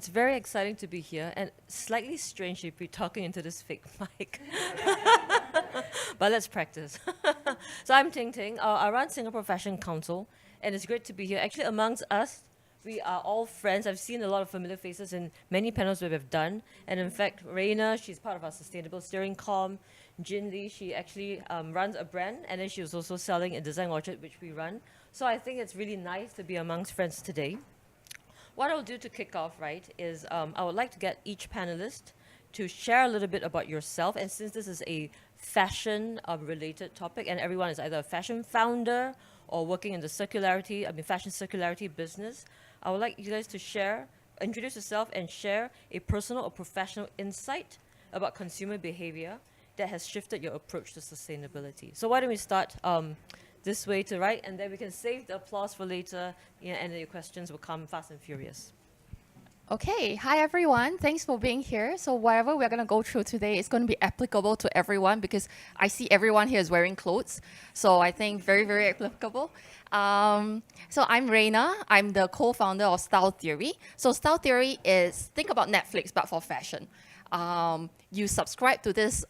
It's very exciting to be here and slightly strange to be talking into this fake mic. But let's practice. So I'm Ting. I run Singapore Fashion Council, and it's great to be here. Actually, amongst us, we are all friends. I've seen a lot of familiar faces in many panels that we've done. And in fact, Raena, she's part of our Sustainable Steering Com. GINLEE, she actually runs a brand, and then she was also selling a design orchard, which we run. So I think it's really nice to be amongst friends today. What I'll do to kick off, right, is I would like to get each panelist to share a little bit about yourself. And since this is a fashion-related topic, and everyone is either a fashion founder or working in the fashion circularity business, I would like you guys to introduce yourself and share a personal or professional insight about consumer behavior that has shifted your approach to sustainability. So why don't we start this way to right, and then we can save the applause for later, and then your questions will come fast and furious. Okay, hi everyone. Thanks for being here. So whatever we're going to go through today is going to be applicable to everyone because I see everyone here is wearing clothes. So I think very, very applicable. So I'm Raena. I'm the co-founder of Style Theory. So Style Theory is, think about Netflix, but for fashion. You subscribe to this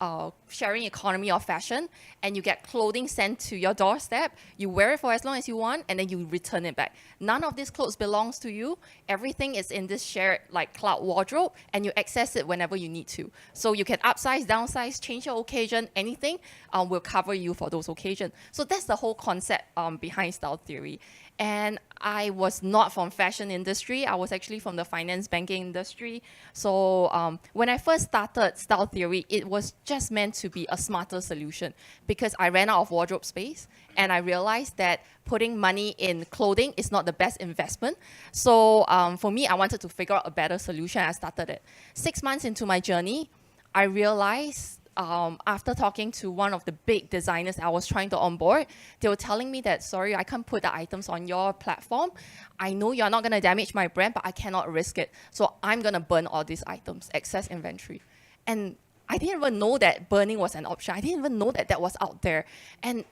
sharing economy of fashion, and you get clothing sent to your doorstep. You wear it for as long as you want, and then you return it back. None of these clothes belongs to you. Everything is in this shared cloud wardrobe, and you access it whenever you need to. So you can upsize, downsize, change your occasion, anything will cover you for those occasions. So that's the whole concept behind Style Theory. And I was not from fashion industry. I was actually from the finance banking industry. So when I first started Style Theory, it was just meant to be a smarter solution because I ran out of wardrobe space and I realized that putting money in clothing is not the best investment. So for me, I wanted to figure out a better solution. I started it. 6 months into my journey, I realized after talking to one of the big designers I was trying to onboard, they were telling me that, sorry, I can't put the items on your platform. I know you're not going to damage my brand, but I cannot risk it. So I'm going to burn all these items, excess inventory. And I didn't even know that burning was an option. I didn't even know that that was out there. And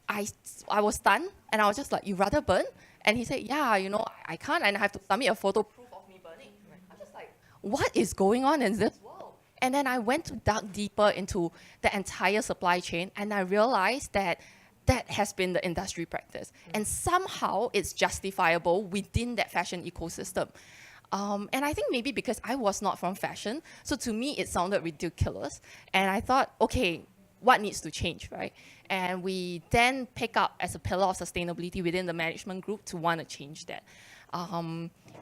I was stunned, and I was just like, you rather burn? And he said, yeah, I can't, and I have to submit a photo proof of me burning. I'm just like, what is going on in this world? And then I went to dug deeper into the entire supply chain, and I realized that that has been the industry practice. And somehow it's justifiable within that fashion ecosystem. And I think maybe because I was not from fashion, so to me it sounded ridiculous. And I thought, okay, what needs to change, right? And we then pick up as a pillar of sustainability within the management group to want to change that.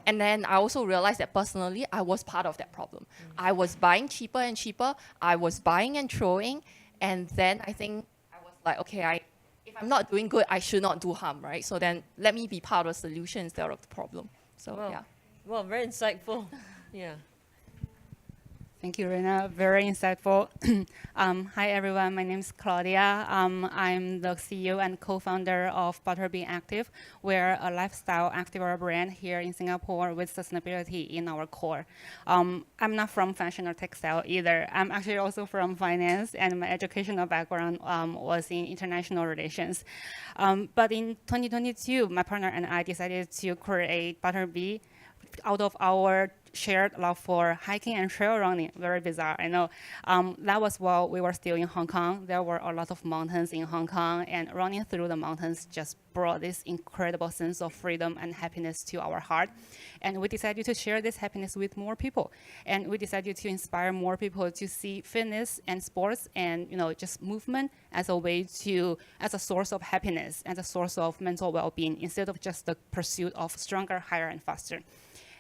And then I also realized that personally, I was part of that problem. I was buying cheaper and cheaper. I was buying and throwing. And then I think I was like, okay, if I'm not doing good, I should not do harm, right? So then let me be part of the solution instead of the problem. So, yeah. Well, very insightful. Yeah. Thank you, Raena. Very insightful. Hi, everyone. My name is Claudia. I'm the CEO and co-founder of Butterbee Active. We're a lifestyle activewear brand here in Singapore with sustainability in our core. I'm not from fashion or textile either. I'm actually also from finance, and my educational background was in international relations. But in 2022, my partner and I decided to create Butterbee out of our shared love for hiking and trail running. Very bizarre, I know. That was while we were still in Hong Kong. There were a lot of mountains in Hong Kong, and running through the mountains just brought this incredible sense of freedom and happiness to our heart. And we decided to share this happiness with more people. And we decided to inspire more people to see fitness and sports and just movement as a source of happiness, as a source of mental well-being, instead of just the pursuit of stronger, higher, and faster.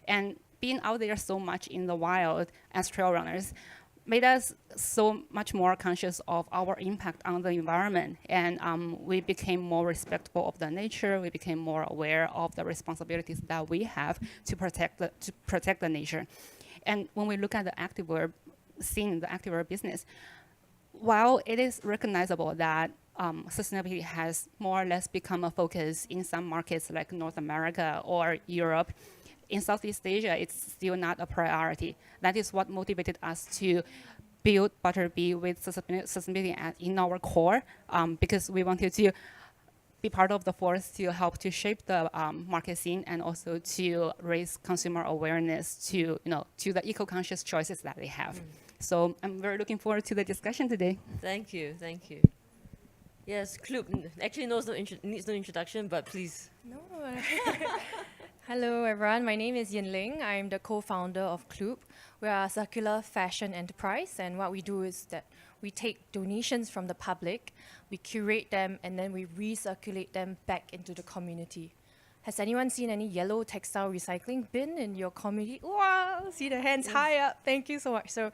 And being out there so much in the wild as trail runners made us so much more conscious of our impact on the environment. And we became more respectful of the nature. We became more aware of the responsibilities that we have to protect the nature. And when we look at the activewear scene, the activewear business, while it is recognizable that sustainability has more or less become a focus in some markets like North America or Europe, in Southeast Asia, it's still not a priority. That is what motivated us to build Butterbee with sustainability in our core, because we wanted to be part of the force to help to shape the market scene and also to raise consumer awareness to, to the eco-conscious choices that they have. So I'm very looking forward to the discussion today. Thank you, thank you. Yes, Cloop actually needs no introduction, but please. No. Hello, everyone. My name is Ling. I'm the co-founder of Cloop. We are a circular fashion enterprise, and what we do is that we take donations from the public, we curate them, and then we recirculate them back into the community. Has anyone seen any yellow textile recycling bin in your community? Wow, see the hands high up. Thank you so much. So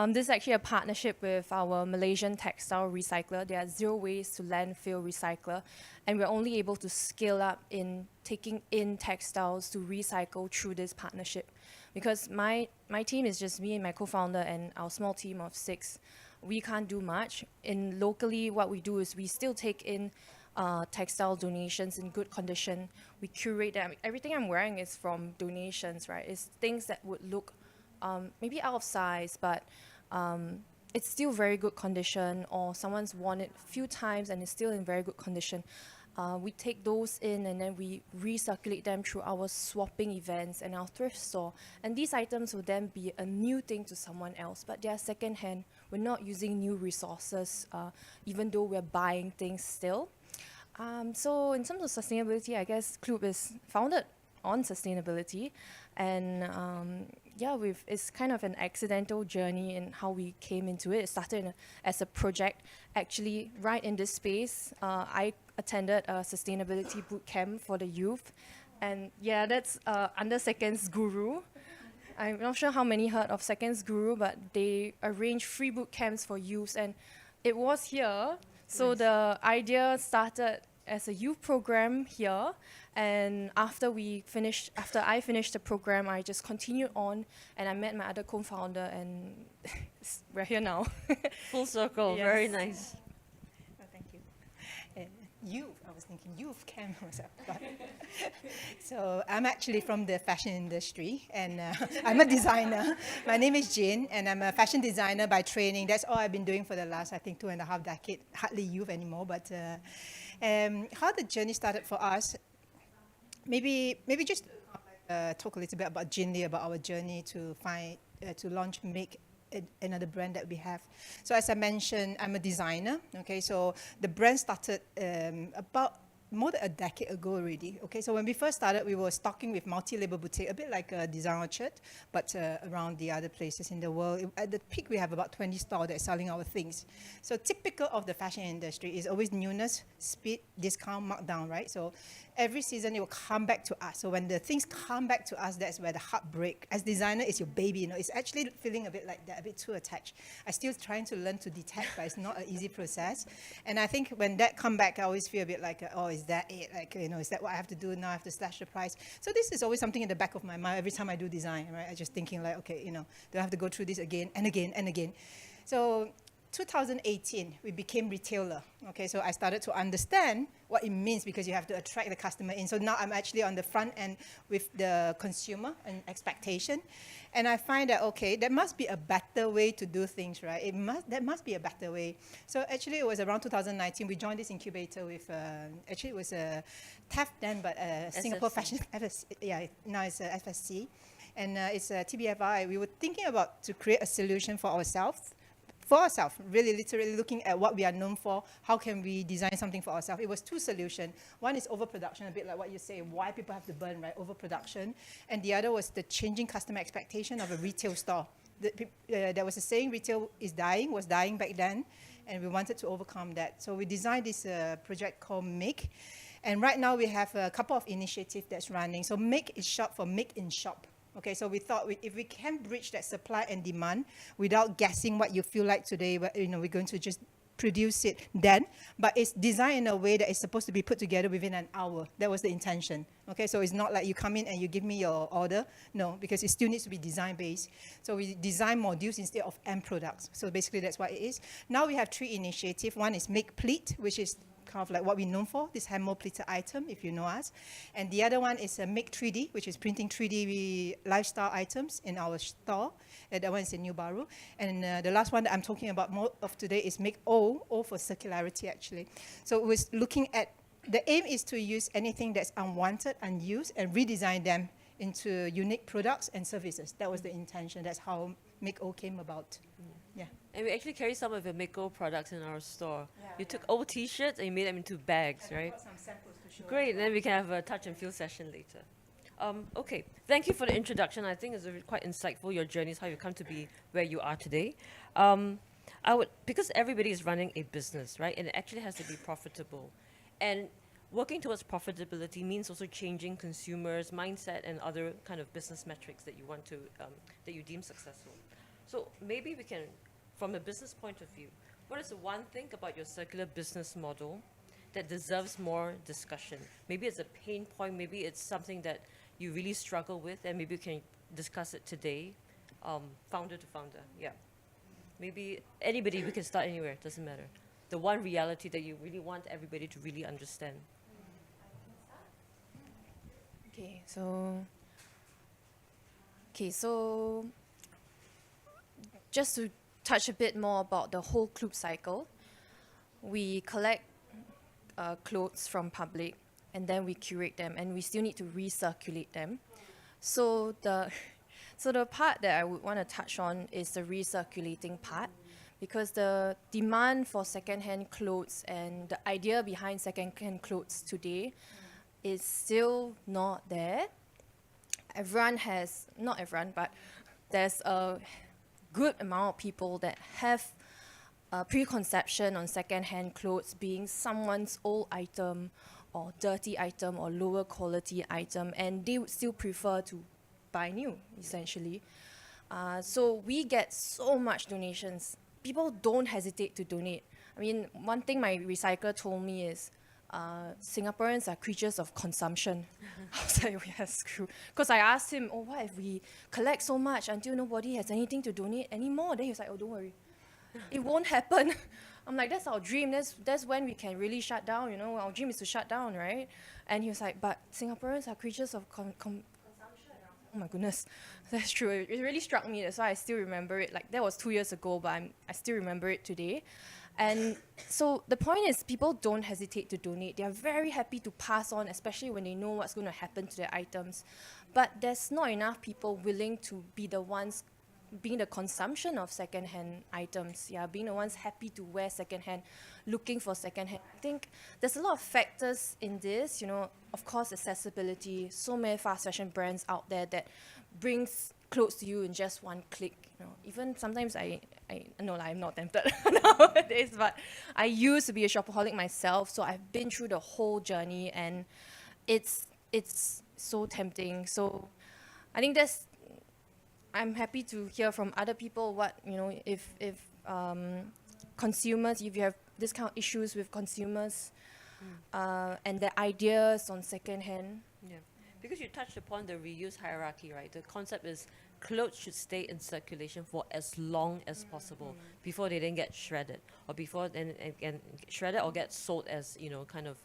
this is actually a partnership with our Malaysian textile recycler. They are zero waste to landfill recycler. And we're only able to scale up in taking in textiles to recycle through this partnership. Because my team is just me and my co-founder and our small team of 6. We can't do much. Locally, what we do is we still take in textile donations in good condition. We curate them. Everything I'm wearing is from donations, right? It's things that would look maybe out of size, but it's still very good condition, or someone's worn it a few times and it's still in very good condition. We take those in and then we recirculate them through our swapping events and our thrift store. And these items will then be a new thing to someone else, but they are secondhand. We're not using new resources, even though we're buying things still. So in terms of sustainability, I guess Cloop is founded on sustainability, and it's kind of an accidental journey in how we came into it. It started as a project, actually, right in this space. I attended a sustainability boot camp for the youth, and yeah, that's under Seconds Guru. I'm not sure how many heard of Seconds Guru, but they arrange free boot camps for youths, and it was here. So the idea started as a youth program here, and after I finished the program, I just continued on, and I met my other co-founder, and we're here now. Full circle, Yes. very nice. Oh, thank you. I was thinking youth camp was up. So I'm actually from the fashion industry, and I'm a designer. My name is Jin, and I'm a fashion designer by training. That's all I've been doing for the last, I think, 2.5 decades. Hardly youth anymore, but how the journey started for us, maybe just talk a little bit about GINLEE, about our journey to launch Make, another brand that we have. So as I mentioned, I'm a designer. Okay, so the brand started about more than a decade ago already. Okay, so when we first started, we were stocking with multi-label boutique, a bit like a Design Orchard, but around the other places in the world. At the peak, we have about 20 stores that are selling our things. So typical of the fashion industry is always newness, speed, discount, markdown, right? So every season it will come back to us. So when the things come back to us, that's where the heart break. As designer, it's your baby, it's actually feeling a bit like that, a bit too attached. I'm still trying to learn to detach, but it's not an easy process. And I think when that come back, I always feel a bit like, oh, is that it? Like, is that what I have to do now? I have to slash the price. So this is always something in the back of my mind every time I do design, right? I'm just thinking like, okay, do I have to go through this again and again and again? So 2018, we became retailer. Okay, so I started to understand what it means because you have to attract the customer in. So now I'm actually on the front end with the consumer and expectation. And I find that, okay, there must be a better way to do things, right? There must be a better way. So actually it was around 2019, we joined this incubator with, actually it was a TAF then, but Singapore Fashion, now it's FSC. And it's a TBFI. We were thinking about to create a solution for ourselves, really literally looking at what we are known for, how can we design something for ourselves. It was 2 solutions. One is overproduction, a bit like what you say, why people have to burn, right, overproduction. And the other was the changing customer expectation of a retail store. There was a saying, retail was dying back then, and we wanted to overcome that. So we designed this project called Make, and right now we have a couple of initiatives that's running. So Make is short for Make in Shop. Okay, so we thought if we can bridge that supply and demand without guessing what you feel like today, we're going to just produce it then, but it's designed in a way that is supposed to be put together within an hour. That was the intention. Okay, so it's not like you come in and you give me your order. No, because it still needs to be design-based. So we design modules instead of end products. So basically that's what it is. Now we have 3 initiatives. One is Make Pleat, which is kind of like what we're known for, this hand-mold pleated item, if you know us. And the other one is Make 3D, which is printing 3D lifestyle items in our store. That one is in New Baru. And the last one that I'm talking about more of today is Make O for circularity, actually. So it was looking at the aim is to use anything that's unwanted, unused, and redesign them into unique products and services. That was the intention. That's how Make-O came about. Yeah. And we actually carry some of your Make-O products in our store. You took old T-shirts and you made them into bags, right? Some samples to show. Great, and then we can have a touch and feel session later. Okay, thank you for the introduction. I think it's quite insightful, your journeys, how you come to be where you are today. Because everybody is running a business, right? And it actually has to be profitable. And working towards profitability means also changing consumers' mindset and other kind of business metrics that you want to, that you deem successful. So maybe we can, from a business point of view, what is the one thing about your circular business model that deserves more discussion? Maybe it's a pain point, maybe it's something that you really struggle with, and maybe we can discuss it today, founder to founder, yeah. Maybe anybody, we can start anywhere, doesn't matter. The one reality that you really want everybody to really understand. Okay, so just to touch a bit more about the whole Cloop cycle, we collect clothes from public and then we curate them, and we still need to recirculate them. So the part that I would want to touch on is the recirculating part, because the demand for secondhand clothes and the idea behind secondhand clothes today is still not there. Not everyone, but there's a good amount of people that have a preconception on secondhand clothes being someone's old item or dirty item or lower quality item, and they would still prefer to buy new, essentially. So we get so much donations. People don't hesitate to donate. I mean, one thing my recycler told me is, Singaporeans are creatures of consumption. I was like, yes, true. Because I asked him, oh, what if we collect so much until nobody has anything to donate anymore? Then he was like, oh, don't worry. It won't happen. I'm like, that's our dream. That's when we can really shut down, you know. Our dream is to shut down, right? And he was like, but Singaporeans are creatures of consumption. Oh my goodness, that's true. It really struck me. That's why I still remember it. Like, that was 2 years ago, but I still remember it today. And so the point is, people don't hesitate to donate. They are very happy to pass on, especially when they know what's going to happen to their items. But there's not enough people willing to be the ones being the consumption of secondhand items, being the ones happy to wear secondhand, looking for secondhand. I think there's a lot of factors in this, you know, of course, accessibility, so many fast fashion brands out there that brings clothes to you in just one click. You know, even sometimes I'm not tempted nowadays, but I used to be a shopaholic myself, so I've been through the whole journey, and it's so tempting. So I think I'm happy to hear from other people what, you know, if consumers, if you have this kind of issues with consumers and their ideas on secondhand. Yeah, because you touched upon the reuse hierarchy, right? The concept is clothes should stay in circulation for as long as possible before they then get shredded, or before then again shredded or get sold as, you know, kind of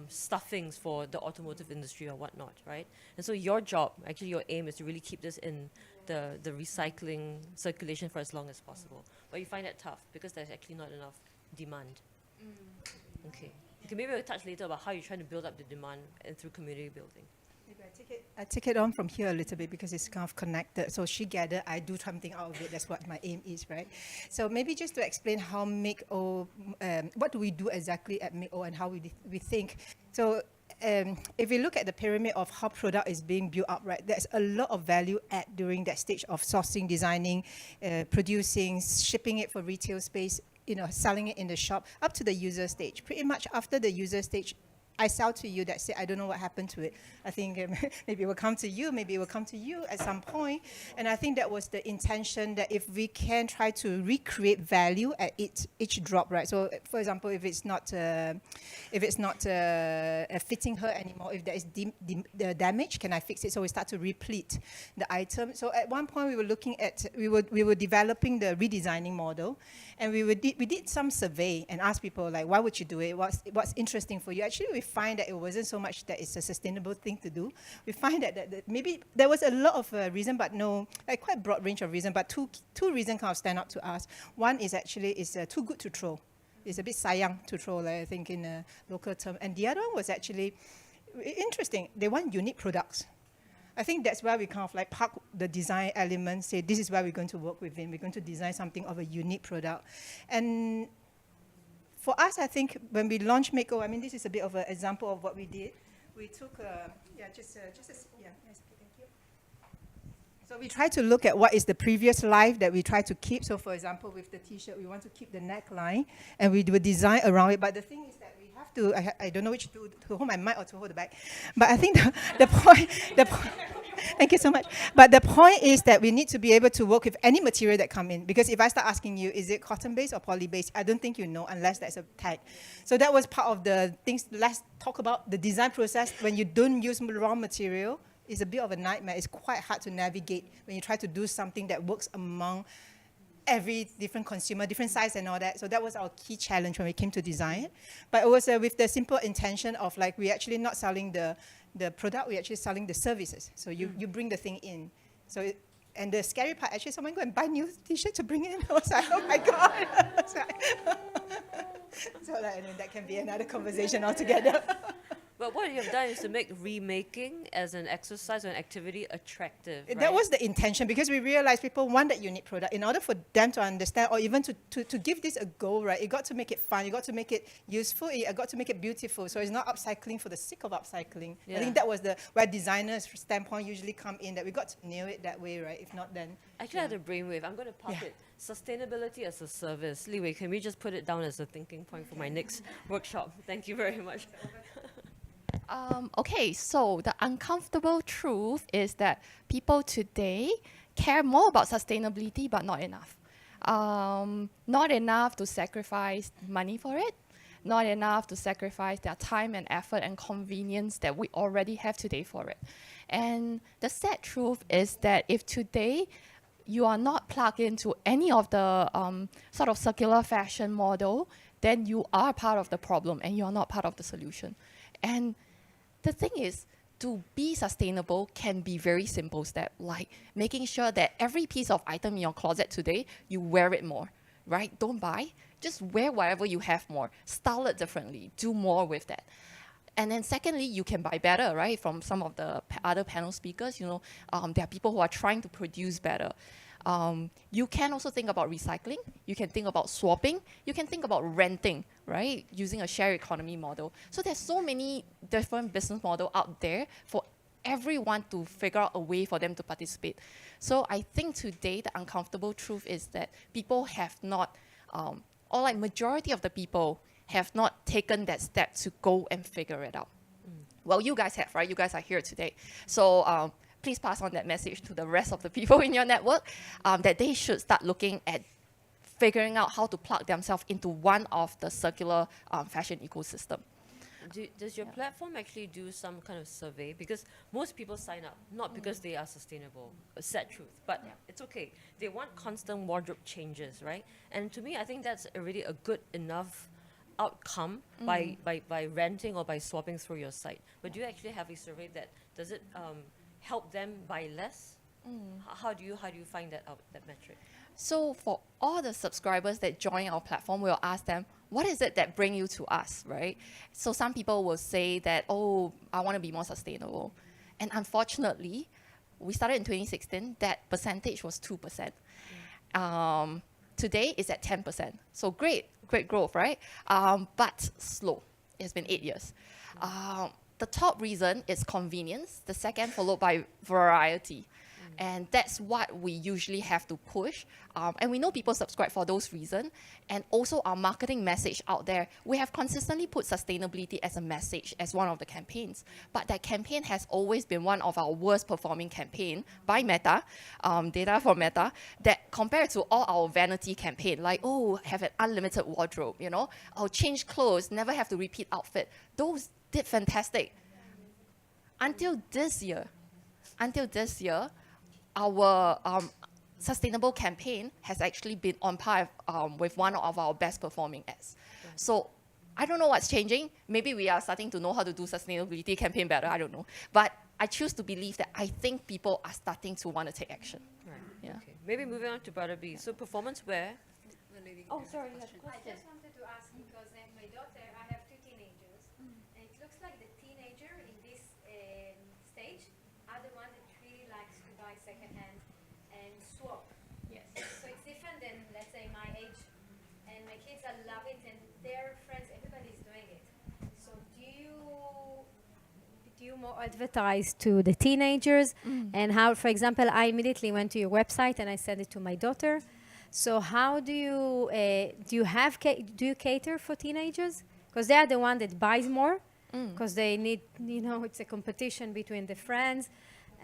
stuffings for the automotive industry or whatnot, right? And so your job, actually your aim, is to really keep this in the recycling circulation for as long as possible. But you find that tough because there's actually not enough demand. Okay, maybe we'll touch later about how you're trying to build up the demand and through community building. Maybe I take it on from here a little bit because it's kind of connected. So she gathered, I do something out of it. That's what my aim is, right? So maybe just to explain how Make-O, what do we do exactly at Make-O and how we think. So if we look at the pyramid of how product is being built up, right, there's a lot of value add during that stage of sourcing, designing, producing, shipping it for retail space, you know, selling it in the shop, up to the user stage. Pretty much after the user stage, I sell to you, that's it. I don't know what happened to it. I think maybe it will come to you, maybe it will come to you at some point. And I think that was the intention, that if we can try to recreate value at each drop, right? So, for example, if it's not fitting her anymore, if there is the damage, can I fix it? So we start to replete the item. So at one point we were looking at, we were developing the redesigning model, and we did some survey and asked people, like, why would you do it? What's interesting for you? Actually, we find that it wasn't so much that it's a sustainable thing to do. We find that maybe there was a lot of reason, but no, like quite broad range of reason, but two reasons kind of stand out to us. One is actually too good to throw. It's a bit sayang to throw, like, I think, in a local term. And the other one was actually interesting. They want unique products. I think that's where we kind of like park the design element, say this is where we're going to work within. We're going to design something of a unique product. And for us, I think when we launched Mako, I mean, this is a bit of an example of what we did. We took, yes, thank you. So we try to look at what is the previous life that we try to keep. So for example, with the T-shirt, we want to keep the neckline, and we do a design around it. But the thing is that we have to, I don't know which to hold my mic or to hold the back. But I think the point, thank you so much. But the point is that we need to be able to work with any material that come in. Because if I start asking you, is it cotton-based or poly-based, I don't think you know unless there's a tag. So that was part of the things. Let's talk about the design process. When you don't use raw material, it's a bit of a nightmare. It's quite hard to navigate when you try to do something that works among every different consumer, different size and all that. So that was our key challenge when we came to design it. But it was with the simple intention of like, we're actually not selling the product, we're actually selling the services. So you bring the thing in. So and the scary part, actually, someone go and buy new T-shirt to bring in. I was like, oh my God. So like, and then that can be another conversation altogether. But what you have done is to make remaking as an exercise or an activity attractive, right? That was the intention, because we realized people want that unique product. In order for them to understand, or even to give this a go, right, you got to make it fun, you got to make it useful, you got to make it beautiful. So it's not upcycling for the sake of upcycling. Yeah. I think that was where designers' standpoint usually come in, that we got to nail it that way, right? If not, then... Actually, I had a brainwave. I'm going to pop it. Sustainability as a service. Li Wei, can we just put it down as a thinking point for my next workshop? Thank you very much. Okay, so the uncomfortable truth is that people today care more about sustainability, but not enough. Not enough to sacrifice money for it, not enough to sacrifice their time and effort and convenience that we already have today for it. And the sad truth is that if today you are not plugged into any of the sort of circular fashion model, then you are part of the problem and you are not part of the solution. And the thing is, to be sustainable can be very simple step, like making sure that every piece of item in your closet today, you wear it more, right? Don't buy, just wear whatever you have more, style it differently, do more with that. And then secondly, you can buy better, right? From some of the other panel speakers, you know, there are people who are trying to produce better. You can also think about recycling. You can think about swapping. You can think about renting, right? Using a share economy model. So there's so many different business models out there for everyone to figure out a way for them to participate. So I think today the uncomfortable truth is that people have not, or like majority of the people have not taken that step to go and figure it out. Well, you guys have, right? You guys are here today. So please pass on that message to the rest of the people in your network, that they should start looking at figuring out how to plug themselves into one of the circular fashion ecosystem. Does your platform actually do some kind of survey? Because most people sign up, not because they are sustainable, a sad truth, but it's okay. They want constant wardrobe changes, right? And to me, I think that's already a good enough outcome by renting or by swapping through your site. But do you actually have a survey that, does it help them buy less? How do you find that out, that metric? So for all the subscribers that join our platform, we'll ask them, what is it that bring you to us, right? So some people will say that, oh, I want to be more sustainable. And unfortunately, we started in 2016, that percentage was 2%. Today it's at 10%. So great growth, right? But slow. It's been 8 years. The top reason is convenience, the second followed by variety. And that's what we usually have to push. And we know people subscribe for those reasons. And also our marketing message out there, we have consistently put sustainability as a message, as one of the campaigns. But that campaign has always been one of our worst performing campaign by Meta, data from Meta, that compared to all our vanity campaign, like, oh, have an unlimited wardrobe, you know, or change clothes, never have to repeat outfit. Those did fantastic. Until this year, our sustainable campaign has actually been on par with one of our best performing ads. So I don't know what's changing. Maybe we are starting to know how to do sustainability campaign better. I don't know. But I choose to believe that I think people are starting to want to take action. Right. Yeah. Okay. Maybe moving on to butterbee. So performance wear, Oh, sorry, you have a I question. just wanted to ask because my daughter, I have two teenagers, and it looks like the teenager in this stage are the one that really likes to buy secondhand and swap. Yes. So it's different than, let's say, my age, and my kids are love it, and their friends, everybody's doing it. So do you more advertise to the teenagers, and how, for example, I immediately went to your website and I sent it to my daughter. So how do you do you cater for teenagers? Because they are the one that buys more, because they need, it's a competition between the friends.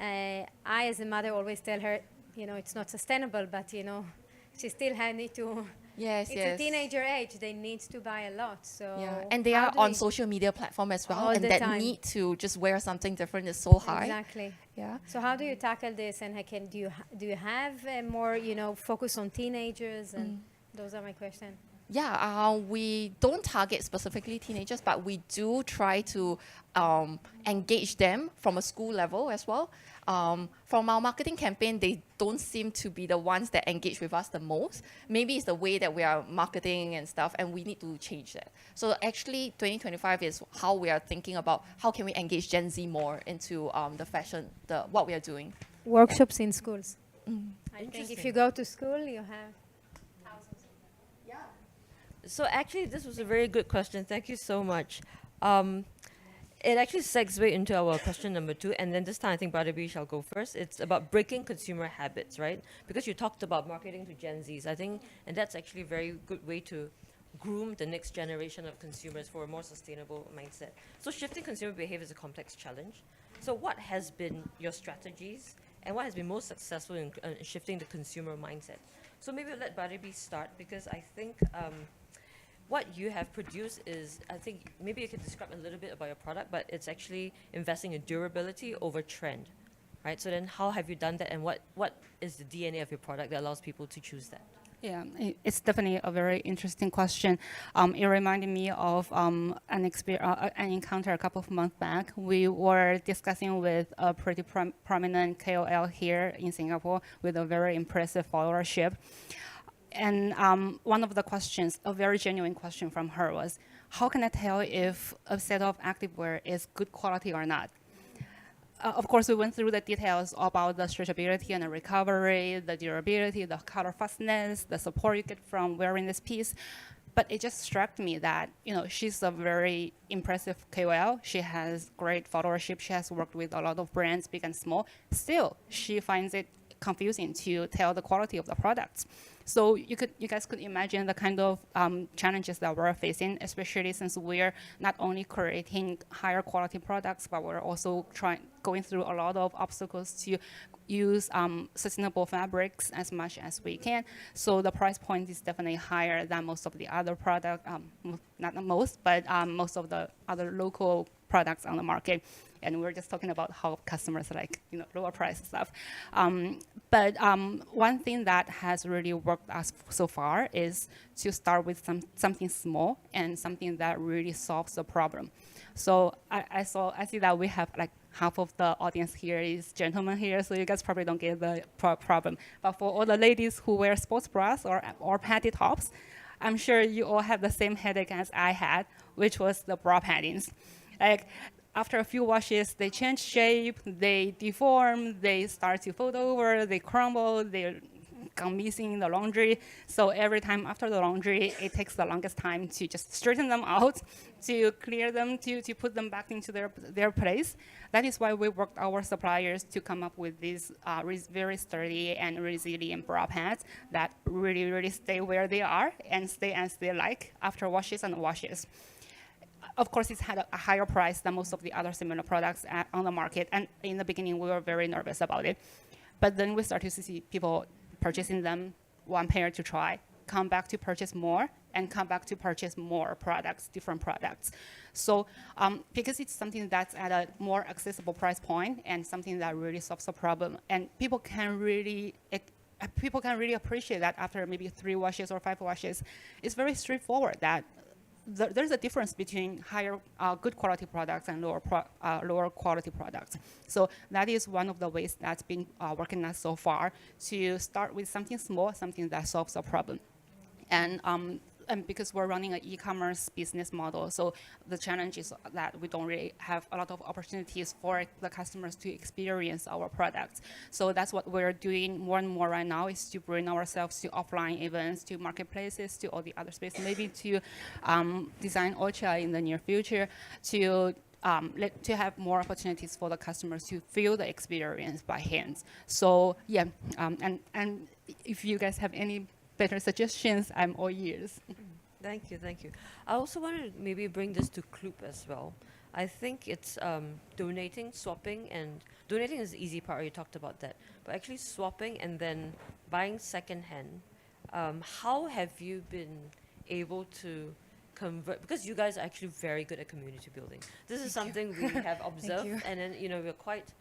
I, as a mother, always tell her, it's not sustainable, but she still need to. Yes, It's yes. a teenager age; they need to buy a lot. So Yeah, and they how are do on we- social media platform as well, All and the that time. need to just wear something different is so high. Exactly. Yeah. So how do you tackle this, and do you have more focus on teenagers? And those are my questions. Yeah, we don't target specifically teenagers, but we do try to engage them from a school level as well. From our marketing campaign, they don't seem to be the ones that engage with us the most. Maybe it's the way that we are marketing and stuff, and we need to change that. So actually, 2025 is how we are thinking about how can we engage Gen Z more into the fashion, what we are doing. Workshops in schools. I think if Interesting. you go to school, you have thousands. So actually, this was a very good question. Thank you so much. It actually segues into our question number 2, and then this time I think Butterbee shall go first. It's about breaking consumer habits, right? Because you talked about marketing to Gen Zs, I think, and that's actually a very good way to groom the next generation of consumers for a more sustainable mindset. So shifting consumer behavior is a complex challenge. So what has been your strategies, and what has been most successful in shifting the consumer mindset? So maybe we'll let Butterbee start, because I think what you have produced is, I think, maybe you could describe a little bit about your product, but it's actually investing in durability over trend, right? So then how have you done that, and what is the DNA of your product that allows people to choose that? Yeah, it's definitely a very interesting question. It reminded me of an encounter a couple of months back. We were discussing with a pretty prominent KOL here in Singapore with a very impressive followership. And one of the questions, a very genuine question from her was, how can I tell if a set of activewear is good quality or not? Of course, we went through the details about the stretchability and the recovery, the durability, the color fastness, the support you get from wearing this piece. But it just struck me that, she's a very impressive KOL. She has great followership. She has worked with a lot of brands, big and small. Still, she finds it confusing to tell the quality of the products. So you guys could imagine the kind of challenges that we're facing, especially since we're not only creating higher quality products, but we're also going through a lot of obstacles to use sustainable fabrics as much as we can. So the price point is definitely higher than most of the other product, not most, but most of the other local products on the market. And we're just talking about how customers like, lower price stuff. But one thing that has really worked us so far is to start with something small and something that really solves the problem. So I see that we have like half of the audience here is gentlemen here, so you guys probably don't get the problem. But for all the ladies who wear sports bras or panty tops, I'm sure you all have the same headache as I had, which was the bra paddings. Like, after a few washes, they change shape, they deform, they start to fold over, they crumble, they come missing in the laundry. So every time after the laundry, it takes the longest time to just straighten them out, to clear them, to put them back into their place. That is why we worked our suppliers to come up with these very sturdy and resilient bra pads that really, really stay where they are and stay as they like after washes and washes. Of course, it's had a higher price than most of the other similar products on the market. And in the beginning, we were very nervous about it. But then we started to see people purchasing them, one pair to try, come back to purchase more, and come back to purchase more products, different products. So because it's something that's at a more accessible price point and something that really solves the problem, and people can really appreciate that after maybe 3 washes or 5 washes, it's very straightforward that there's a difference between higher, good quality products and lower quality products. So that is one of the ways that's been working us so far, to start with something small, something that solves a problem. And because we're running an e-commerce business model, so the challenge is that we don't really have a lot of opportunities for the customers to experience our products. So that's what we're doing more and more right now, is to bring ourselves to offline events, to marketplaces, to all the other spaces, maybe to design Ocha in the near future, to have more opportunities for the customers to feel the experience by hands. So yeah, and if you guys have any better suggestions, I'm all ears. Thank you, thank you. I also wanted to maybe bring this to Cloop as well. I think it's donating, swapping, and donating is the easy part, you talked about that. But actually swapping and then buying secondhand, how have you been able to convert, because you guys are actually very good at community building. This is something we have observed, and then we're quite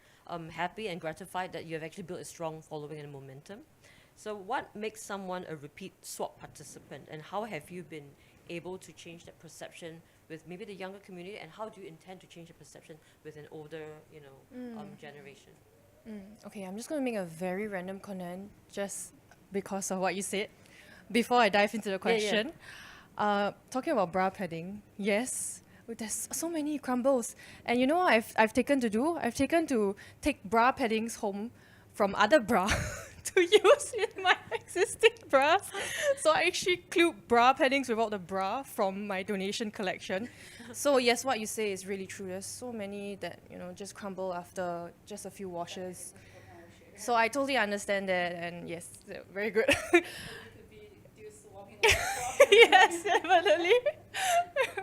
happy and gratified that you have actually built a strong following and momentum. So what makes someone a repeat swap participant, and how have you been able to change that perception with maybe the younger community, and how do you intend to change the perception with an older, generation? Okay, I'm just going to make a very random comment just because of what you said before I dive into the question. Talking about bra padding, yes, there's so many crumbles. And you know what I've taken to do? I've taken to take bra paddings home from other bra to use in my existing bras. So I actually Cloop bra paddings without the bra from my donation collection. So yes, what you say is really true. There's so many that, just crumble after just a few washes. So I totally understand that, and yes, very good. Yes, definitely.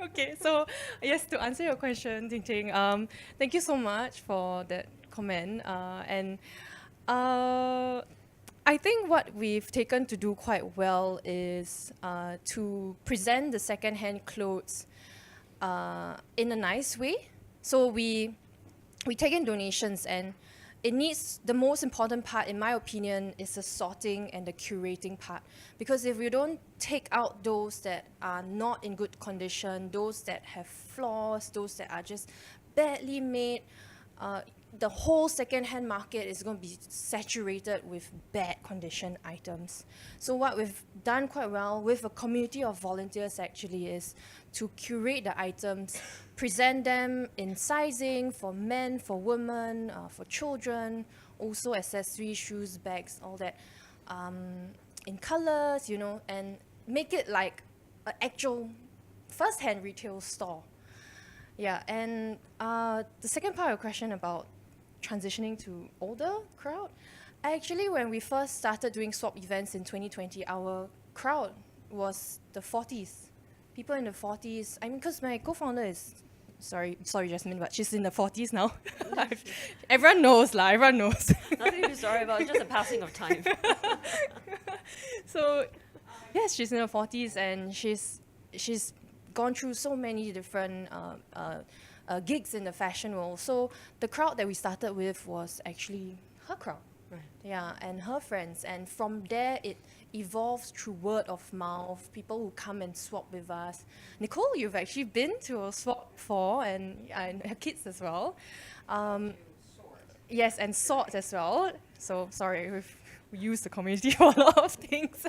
Okay, so yes, to answer your question, Ting Ting, thank you so much for that comment. I think what we've taken to do quite well is to present the second-hand clothes in a nice way. So we take in donations, and it needs, the most important part, in my opinion, is the sorting and the curating part. Because if you don't take out those that are not in good condition, those that have flaws, those that are just badly made, the whole second-hand market is going to be saturated with bad condition items. So what we've done quite well with a community of volunteers actually is to curate the items, present them in sizing for men, for women, for children, also accessories, shoes, bags, all that, in colors, and make it like an actual first-hand retail store. Yeah, and the second part of your question about transitioning to older crowd, actually when we first started doing swap events in 2020, our crowd was the 40s, people in the 40s. I mean, because my co-founder is, sorry Jasmine, but she's in the 40s now. Everyone knows. Nothing to be sorry about, it's just a passing of time. So yes, she's in her 40s, and she's gone through so many different gigs in the fashion world. So the crowd that we started with was actually her crowd. Right. Yeah, and her friends. And from there, it evolves through word of mouth, people who come and swap with us. Nicole, you've actually been to a swap before, and her kids as well. Yes, and swords as well. So sorry, we use the community for a lot of things.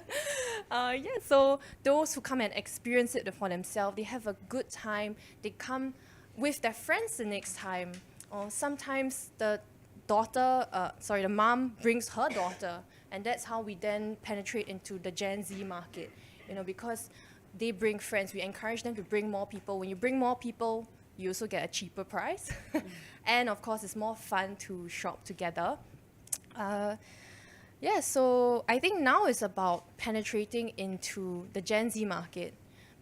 So those who come and experience it for themselves, they have a good time. They come with their friends the next time. Or sometimes the mom brings her daughter, and that's how we then penetrate into the Gen Z market. Because they bring friends, we encourage them to bring more people. When you bring more people, you also get a cheaper price. And of course, it's more fun to shop together. So I think now it's about penetrating into the Gen Z market,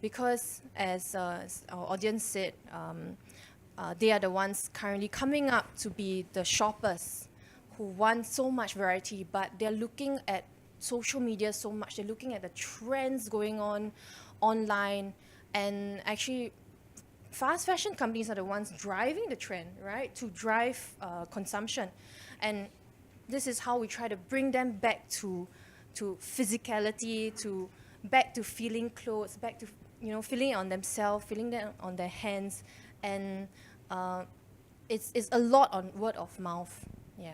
because as our audience said, they are the ones currently coming up to be the shoppers who want so much variety, but they're looking at social media so much. They're looking at the trends going on online, and actually fast fashion companies are the ones driving the trend, right, to drive consumption. And this is how we try to bring them back to physicality, back to feeling clothes, back to feeling it on themselves, feeling it on their hands, and it's a lot on word of mouth. Yeah.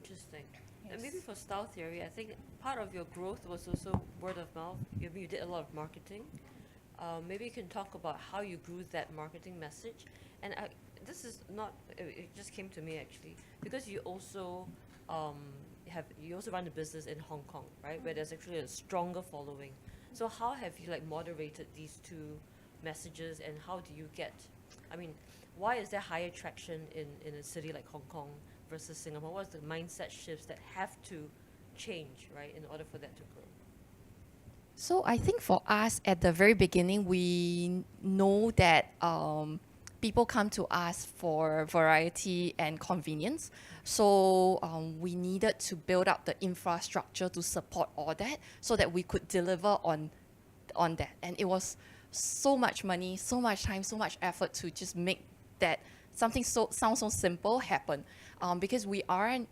Interesting. And maybe for style theory, I think part of your growth was also word of mouth. You did a lot of marketing. Maybe you can talk about how you grew that marketing message. And this is not, it just came to me actually, because you also you also run a business in Hong Kong, right, where there's actually a stronger following. So how have you like moderated these two messages, and how do you get, I mean, why is there higher traction in a city like Hong Kong versus Singapore? What's the mindset shifts that have to change, right, in order for that to grow? So I think for us at the very beginning, we know that people come to us for variety and convenience. So we needed to build up the infrastructure to support all that so that we could deliver on that. And it was so much money, so much time, so much effort to just make that something sounds so simple happen. Because we aren't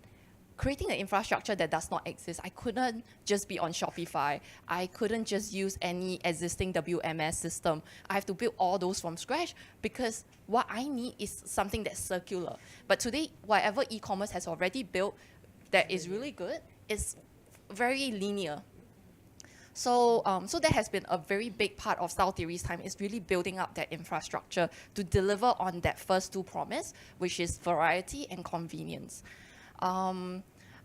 creating an infrastructure that does not exist. I couldn't just be on Shopify. I couldn't just use any existing WMS system. I have to build all those from scratch because what I need is something that's circular. But today, whatever e-commerce has already built that is really good is very linear. So that has been a very big part of Style Theory's time, is really building up that infrastructure to deliver on that first two promise, which is variety and convenience.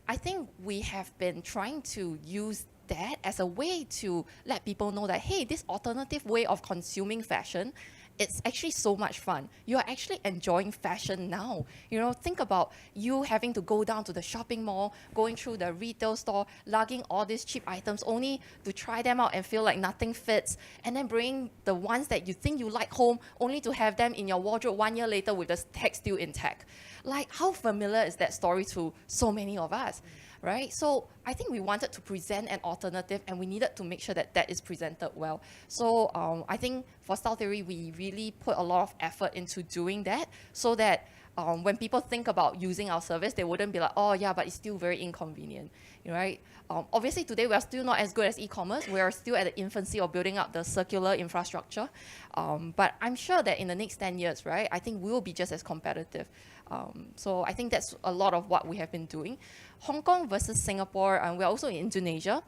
I think we have been trying to use that as a way to let people know that, hey, this alternative way of consuming fashion, it's actually so much fun. You are actually enjoying fashion now. You know, think about you having to go down to the shopping mall, going through the retail store, lugging all these cheap items only to try them out and feel like nothing fits, and then bring the ones that you think you like home only to have them in your wardrobe 1 year later with the tag still intact. Like, how familiar is that story to so many of us, right? So I think we wanted to present an alternative, and we needed to make sure that that is presented well. So I think for Style Theory, we really put a lot of effort into doing that so that when people think about using our service, they wouldn't be like, oh yeah, but it's still very inconvenient, right? Obviously today we are still not as good as e-commerce. We are still at the infancy of building up the circular infrastructure. But I'm sure that in the next 10 years, right, I think we will be just as competitive. So I think that's a lot of what we have been doing. Hong Kong versus Singapore, and we're also in Indonesia.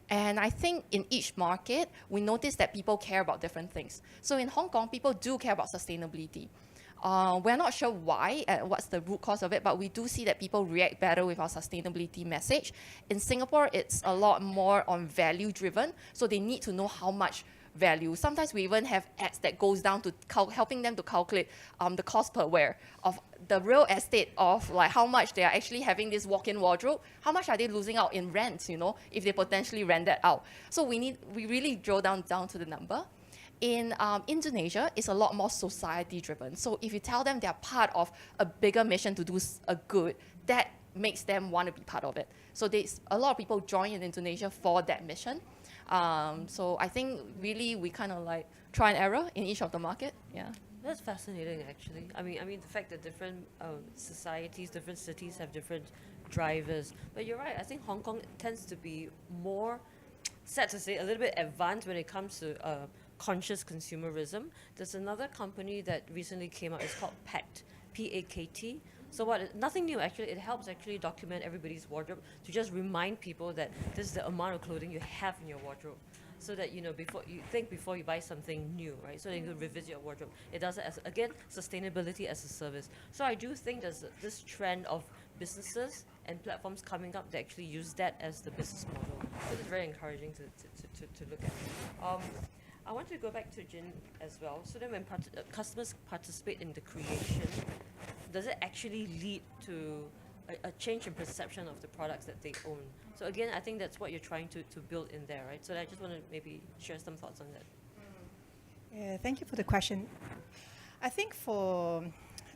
And I think in each market, we notice that people care about different things. So in Hong Kong, people do care about sustainability. We're not sure why, what's the root cause of it, but we do see that people react better with our sustainability message. In Singapore, it's a lot more on value driven, so they need to know how much value. Sometimes we even have ads that goes down to helping them to calculate the cost per wear of the real estate of like how much they are actually having this walk-in wardrobe, how much are they losing out in rent, you know, if they potentially rent that out. So we really drill down to the number. In Indonesia, it's a lot more society driven. So if you tell them they're part of a bigger mission to do a good, that makes them want to be part of it. So there's a lot of people join in Indonesia for that mission. So I think really we kind of like try and error in each of the market. Yeah. That's fascinating, actually. I mean, the fact that different societies, different cities have different drivers. But you're right. I think Hong Kong tends to be more, sad to say, a little bit advanced when it comes to conscious consumerism. There's another company that recently came out. It's called PACT, P-A-K-T. So nothing new actually. It helps actually document everybody's wardrobe to just remind people that this is the amount of clothing you have in your wardrobe, so that before you buy something new, right? So that you can revisit your wardrobe. It does it as, again, sustainability as a service. So I do think there's this trend of businesses and platforms coming up that actually use that as the business model. So it's very encouraging to look at. I want to go back to Jin as well. So then when customers participate in the creation, does it actually lead to a change in perception of the products that they own? So again, I think that's what you're trying to build in there, right? So I just want to maybe share some thoughts on that. Yeah, thank you for the question. I think for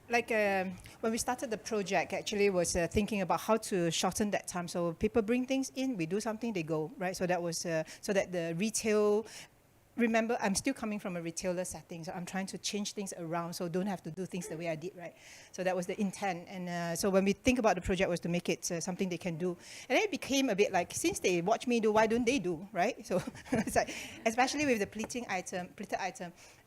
when we started the project, actually was thinking about how to shorten that time. So people bring things in, we do something, they go, right? So that was so that the retail remember, I'm still coming from a retailer setting, so I'm trying to change things around so don't have to do things the way I did, right? So that was the intent. And so when we think about the project was to make it something they can do. And then it became a bit like, since they watch me do, why don't they do, right? So it's like, especially with the pleated item,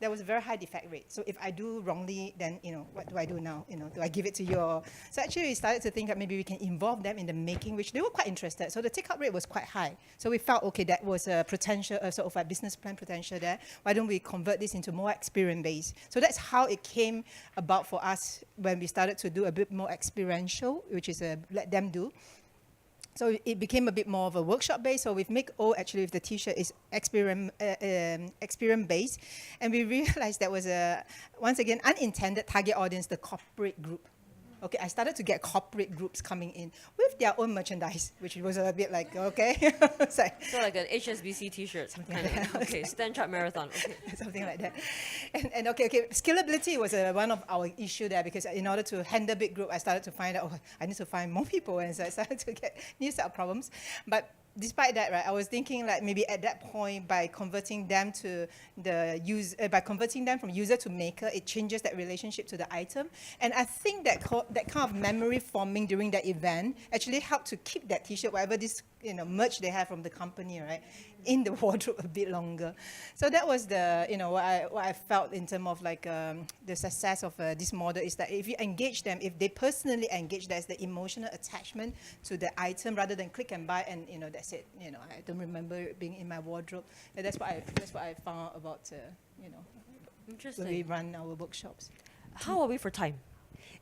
there was a very high defect rate. So if I do wrongly, then, what do I do now? Do I give it to you? So actually we started to think that maybe we can involve them in the making, which they were quite interested. So the take-up rate was quite high. So we felt, okay, that was a potential, sort of a business plan potential there. Why don't we convert this into more experience-based? So that's how it came about for us when we started to do a bit more experiential, which is let them do. So it became a bit more of a workshop-based. So with Make O, actually, with the T-shirt is experience-based. And we realized that was once again, unintended target audience, the corporate group. Okay, I started to get corporate groups coming in with their own merchandise, which was a bit like, okay. So like an HSBC T-shirt, kind of. Okay, Stand Chart Marathon. Okay. Something like that. And okay, scalability was one of our issue there, because in order to handle big group, I started to find out, I need to find more people, and so I started to get new set of problems. But despite that, right, I was thinking like maybe at that point, by converting them to by converting them from user to maker, it changes that relationship to the item. And I think that that kind of memory forming during that event actually helped to keep that T-shirt, whatever this merch they have from the company, right, in the wardrobe a bit longer. So that was the what I felt in terms of like the success of this model, is that if you engage them, if they personally engage, there's the emotional attachment to the item rather than click and buy and that's it. I don't remember it being in my wardrobe. And that's what I found about Interesting. when we run our workshops. How are we for time?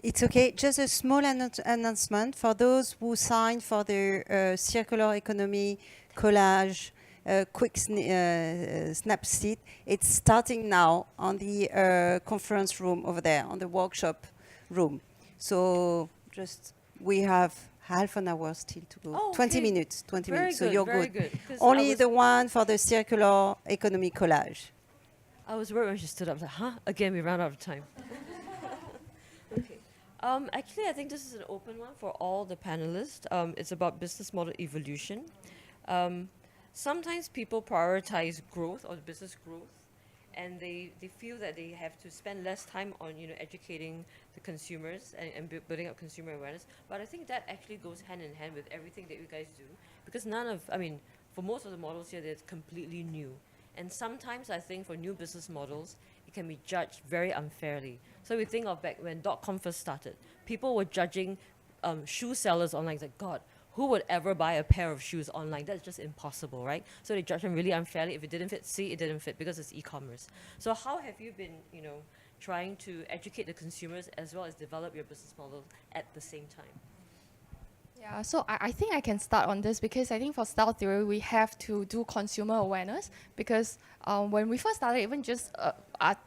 It's okay. Just a small announcement for those who signed for the circular economy collage quick snap seat. It's starting now on the conference room over there, on the workshop room. So just we have half an hour still to go. Oh, 20 okay. minutes. 20 Very minutes. good, So you're very good. good. Only the one for the circular economy collage. I was worried when she stood up. Like, huh? Again, we ran out of time. Okay. Actually, I think this is an open one for all the panelists. It's about business model evolution. Sometimes people prioritize growth or business growth, and they feel that they have to spend less time on educating the consumers and building up consumer awareness. But I think that actually goes hand in hand with everything that you guys do, because for most of the models here, they're completely new. And sometimes I think for new business models, it can be judged very unfairly. So we think of back when .com first started, people were judging shoe sellers online, like, God, who would ever buy a pair of shoes online? That's just impossible, right? So they judge them really unfairly. If it didn't fit, it didn't fit, because it's e-commerce. So how have you been, trying to educate the consumers as well as develop your business model at the same time? Yeah, so I think I can start on this, because I think for style theory, we have to do consumer awareness, because when we first started, even just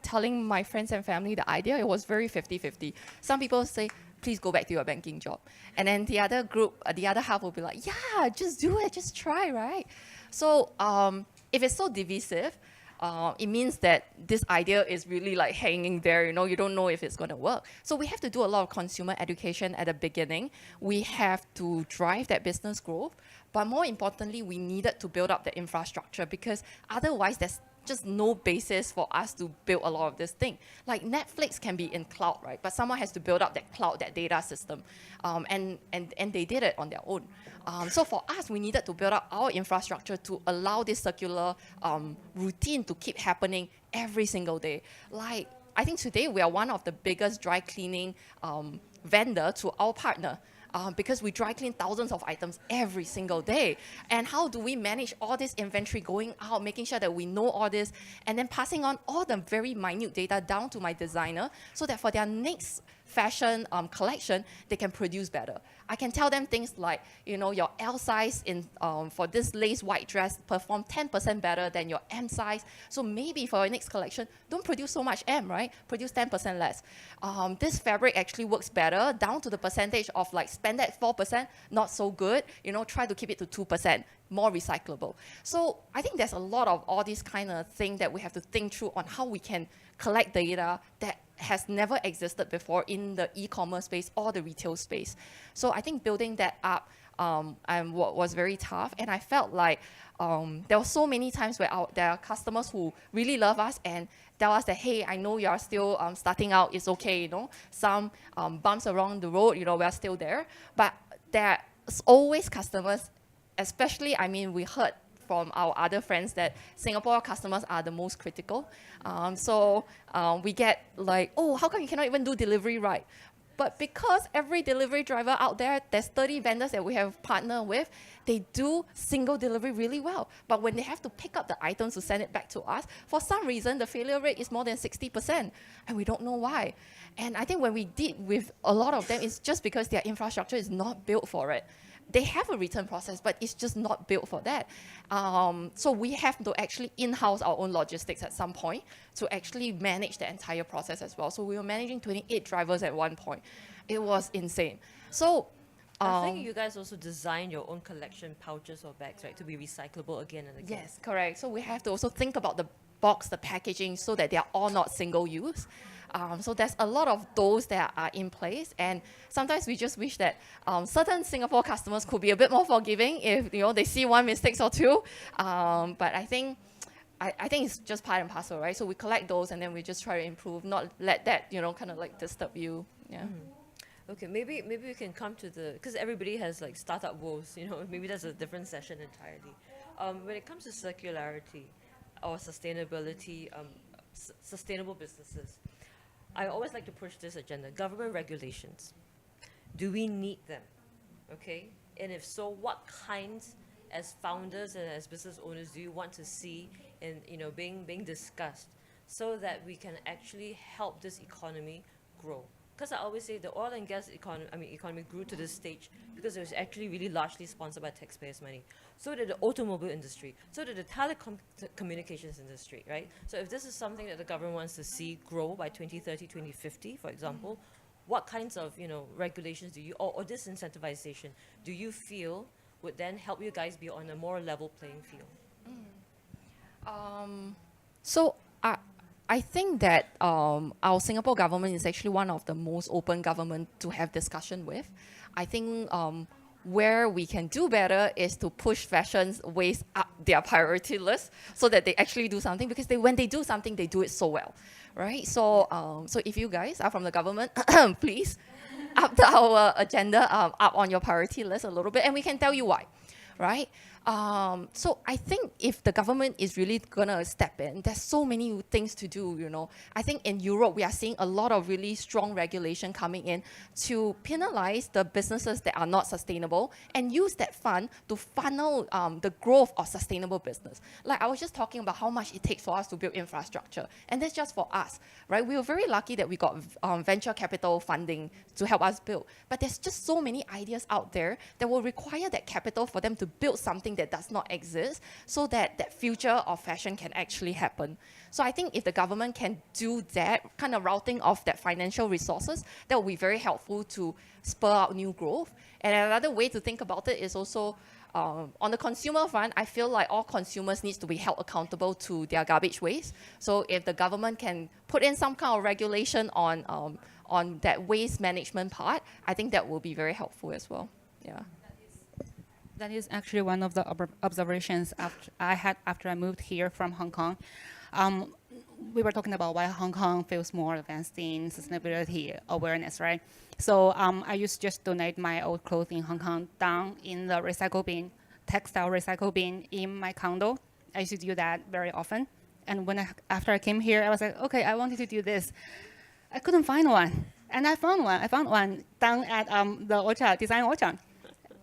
telling my friends and family the idea, it was very 50-50. Some people say, please go back to your banking job. And then the other group, the other half will be like, yeah, just do it, just try, right? So if it's so divisive, it means that this idea is really like hanging there, you don't know if it's going to work. So we have to do a lot of consumer education at the beginning. We have to drive that business growth. But more importantly, we needed to build up the infrastructure, because otherwise there's just no basis for us to build a lot of this thing. Like Netflix can be in cloud, right? But someone has to build up that cloud, that data system. And they did it on their own. So for us, we needed to build up our infrastructure to allow this circular routine to keep happening every single day. Like, I think today we are one of the biggest dry cleaning vendor to our partner. Because we dry clean thousands of items every single day. And how do we manage all this inventory going out, making sure that we know all this, and then passing on all the very minute data down to my designer, so that for their next fashion collection, they can produce better. I can tell them things like, your L size for this lace white dress performed 10% better than your M size. So maybe for your next collection, don't produce so much M, right? Produce 10% less. This fabric actually works better, down to the percentage of like spend at 4%, not so good. Try to keep it to 2%, more recyclable. So I think there's a lot of all these kind of things that we have to think through on how we can collect data that has never existed before in the e-commerce space or the retail space. So I think building that up and what was very tough. And I felt like there were so many times where there are customers who really love us and tell us that, hey, I know you're still starting out, it's okay, you know. Some bumps along the road, you know, we're still there. But there's always customers, especially, I mean, we heard from our other friends that Singapore customers are the most critical. So we get like, oh, how come you cannot even do delivery right? But because every delivery driver out there, there's 30 vendors that we have partnered with, they do single delivery really well. But when they have to pick up the items to send it back to us, for some reason, the failure rate is more than 60%, and we don't know why. And I think when we did with a lot of them, it's just because their infrastructure is not built for it. They have a return process, but it's just not built for that. So we have to actually in-house our own logistics at some point to actually manage the entire process as well. So we were managing 28 drivers at one point. It was insane. So I think you guys also design your own collection pouches or bags, right, to be recyclable again and again. yes, correct. So we have to also think about the box, the packaging, so that they are all not single use. So there's a lot of those that are in place, and sometimes we just wish that certain Singapore customers could be a bit more forgiving if they see one mistake or two. But I think it's just part and parcel, right? So we collect those and then we just try to improve, not let that kind of like disturb you. Yeah. Okay, maybe we can come to because everybody has like startup woes, maybe that's a different session entirely. When it comes to circularity or sustainability, sustainable businesses, I always like to push this agenda. Government regulations. Do we need them? Okay? And if so, what kinds, as founders and as business owners, do you want to see in being discussed so that we can actually help this economy grow? Because I always say the oil and gas economy grew to this stage because it was actually really largely sponsored by taxpayers' money. So did the automobile industry. So did the telecommunications industry, right? So if this is something that the government wants to see grow by 2030, 2050, for example, what kinds of regulations do you, or disincentivization, do you feel would then help you guys be on a more level playing field? So I think that our Singapore government is actually one of the most open government to have discussion with. I think where we can do better is to push fashion's ways up their priority list so that they actually do something, because when they do something, they do it so well, right? So so if you guys are from the government, please up our agenda, up on your priority list a little bit, and we can tell you why, right? So I think if the government is really gonna step in, there's so many things to do, I think in Europe, we are seeing a lot of really strong regulation coming in to penalize the businesses that are not sustainable and use that fund to funnel the growth of sustainable business. Like I was just talking about how much it takes for us to build infrastructure, and that's just for us, right? We were very lucky that we got venture capital funding to help us build, but there's just so many ideas out there that will require that capital for them to build something that does not exist, so that that future of fashion can actually happen. So I think if the government can do that kind of routing of that financial resources, that will be very helpful to spur out new growth. And another way to think about it is also on the consumer front, I feel like all consumers need to be held accountable to their garbage waste. So if the government can put in some kind of regulation on that waste management part, I think that will be very helpful as well. Yeah. That is actually one of the observations after I moved here from Hong Kong. We were talking about why Hong Kong feels more advanced in sustainability awareness, right? So I used to just donate my old clothes in Hong Kong down in the recycle bin, textile recycle bin in my condo. I used to do that very often. And after I came here, I was like, okay, I wanted to do this. I couldn't find one. And I found one. I found one down at the Orchard, Design Orchard.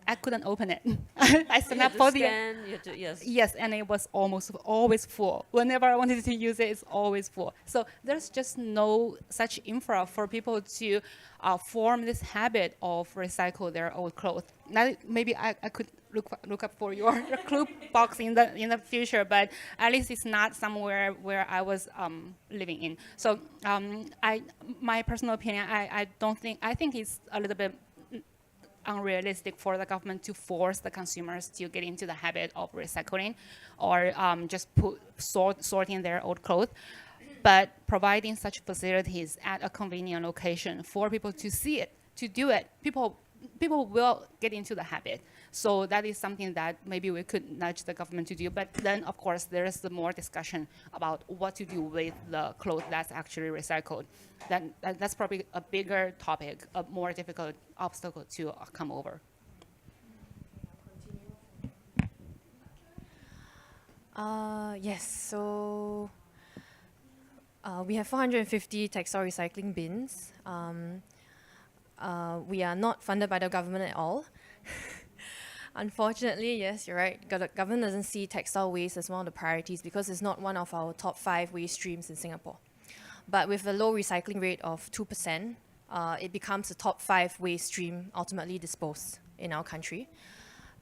I couldn't open it. I snapped for yes, and it was almost always full. Whenever I wanted to use it, it's always full. So there's just no such infra for people to form this habit of recycle their old clothes. Now, maybe I could look up for your Cloop box in the future, but at least it's not somewhere where I was living in. So my personal opinion, I think it's a little bit unrealistic for the government to force the consumers to get into the habit of recycling or just sorting their old clothes. But providing such facilities at a convenient location for people to see it, to do it, people people will get into the habit. So that is something that maybe we could nudge the government to do. But then, of course, there is more discussion about what to do with the clothes that's actually recycled. That's probably a bigger topic, a more difficult obstacle to come over. Yes, so we have 450 textile recycling bins. We are not funded by the government at all. Unfortunately, yes, you're right. The government doesn't see textile waste as one of the priorities because it's not one of our top 5 waste streams in Singapore. But with a low recycling rate of 2%, it becomes the top 5 waste stream ultimately disposed in our country.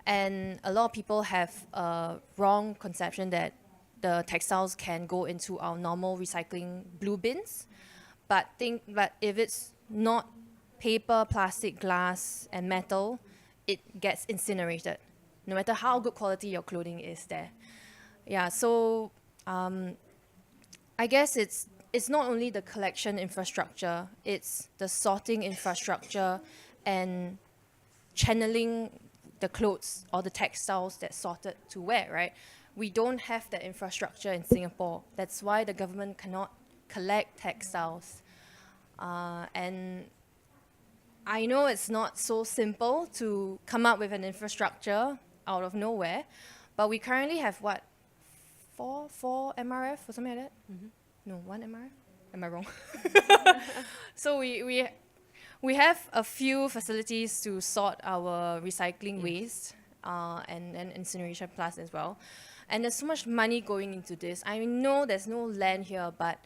And a lot of people have a wrong conception that the textiles can go into our normal recycling blue bins. But if it's not paper, plastic, glass, and metal, it gets incinerated, no matter how good quality your clothing is there. Yeah, so I guess it's not only the collection infrastructure, it's the sorting infrastructure and channeling the clothes or the textiles that's sorted to wear, right? We don't have that infrastructure in Singapore. That's why the government cannot collect textiles. And I know it's not so simple to come up with an infrastructure out of nowhere, but we currently have what, four MRF or something like that? No, 1 MRF? Am I wrong? So we have a few facilities to sort our recycling waste and incineration plus as well. And there's so much money going into this. I know there's no land here, but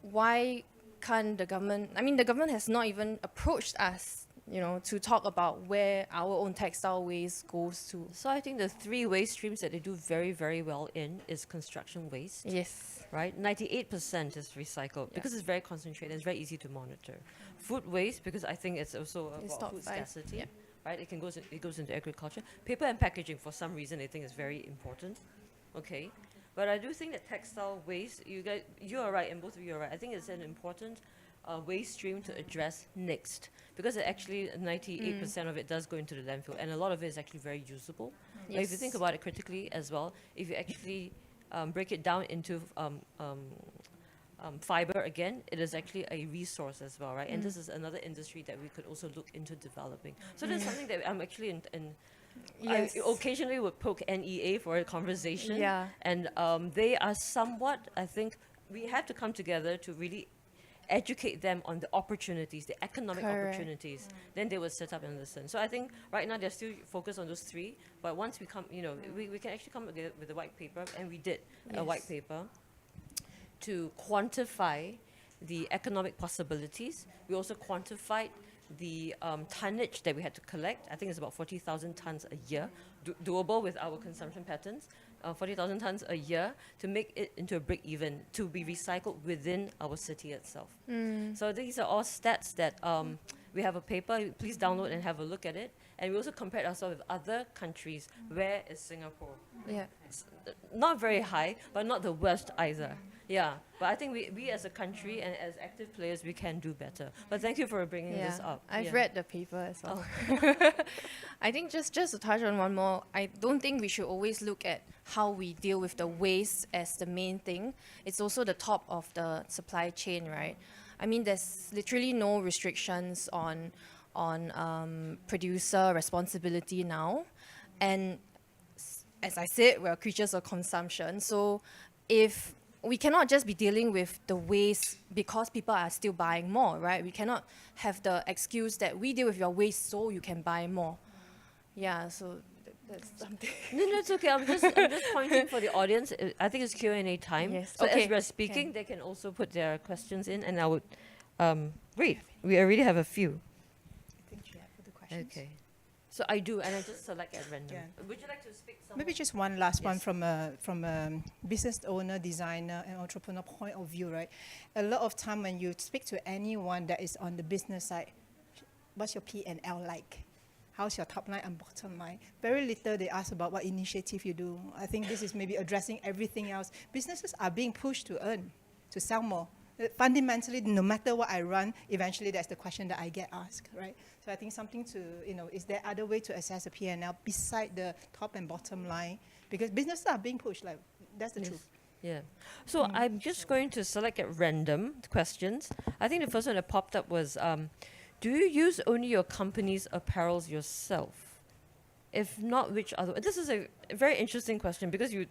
why can't the government, I mean, the government has not even approached us, you know, to talk about where our own textile waste goes to. So I think the 3 waste streams that they do very, very well in is construction waste. Yes. Right? 98% is recycled because it's very concentrated, it's very easy to monitor. Food waste, because I think it's also It's about top food 5. scarcity, right? It goes into agriculture. Paper and packaging, for some reason, I think is very important. Okay. But I do think that textile waste, you are right, and both of you are right. I think it's an important waste stream to address next, because it actually 98% of it does go into the landfill, and a lot of it is actually very usable. Like, if you think about it critically as well, if you actually break it down into fiber again, it is actually a resource as well, right? And this is another industry that we could also look into developing. So there's something that I'm actually Yes. I occasionally would poke NEA for a conversation. Yeah. And they are somewhat, I think, we have to come together to really educate them on the opportunities, the economic opportunities. Then they will sit up and listen. So I think right now they're still focused on those 3. But once we come, you know, we can actually come together with a white paper, and we did a white paper to quantify the economic possibilities. We also quantified the tonnage that we had to collect. I think it's about 40,000 tons a year, doable with our consumption patterns, 40,000 tons a year to make it into a break even, to be recycled within our city itself. So these are all stats that we have a paper. Please download and have a look at it. And we also compared ourselves with other countries. Where is Singapore? Yeah. It's not very high, but not the worst either. Yeah, but I think we as a country and as active players, we can do better. But thank you for bringing this up. I've read the paper as well. I think just to touch on one more, I don't think we should always look at how we deal with the waste as the main thing. It's also the top of the supply chain, right? I mean, there's literally no restrictions on producer responsibility now. And as I said, we're creatures of consumption. So if we cannot just be dealing with the waste because people are still buying more, right? We cannot have the excuse that we deal with your waste so you can buy more. Yeah, so that's something. No, it's okay. I'm just pointing for the audience. I think it's Q&A time. Yes. So Okay. as we're speaking, they can also put their questions in, and I would read. We already have a few. I think you have for the questions. Okay. So I do, and I just select at random. Yeah. Would you like to speak? Maybe just one last one Yes. from a business owner, designer, and entrepreneur point of view, right? A lot of time when you speak to anyone that is on the business side, what's your P&L like? How's your top line and bottom line? Very little they ask about what initiative you do. I think this is maybe addressing everything else. Businesses are being pushed to earn, to sell more. Fundamentally, no matter what I run, eventually that's the question that I get asked, right? So I think something to, is there other way to assess a P&L beside the top and bottom line? Because businesses are being pushed, like, that's the truth. Yeah. So I'm just going to select at random questions. I think the first one that popped up was, do you use only your company's apparels yourself? If not, which other? This is a very interesting question because we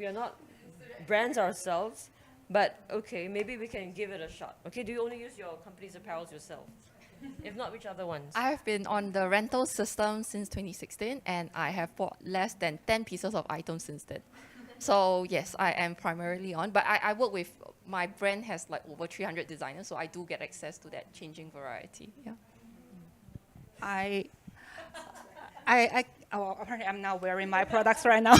are not brands ourselves, but okay, maybe we can give it a shot. Okay, do you only use your company's apparels yourself? If not, which other ones? I've been on the rental system since 2016, and I have bought less than 10 pieces of items since then. So yes, I am primarily on, but I work with, my brand has like over 300 designers, so I do get access to that changing variety. Yeah. Apparently I'm now wearing my products right now,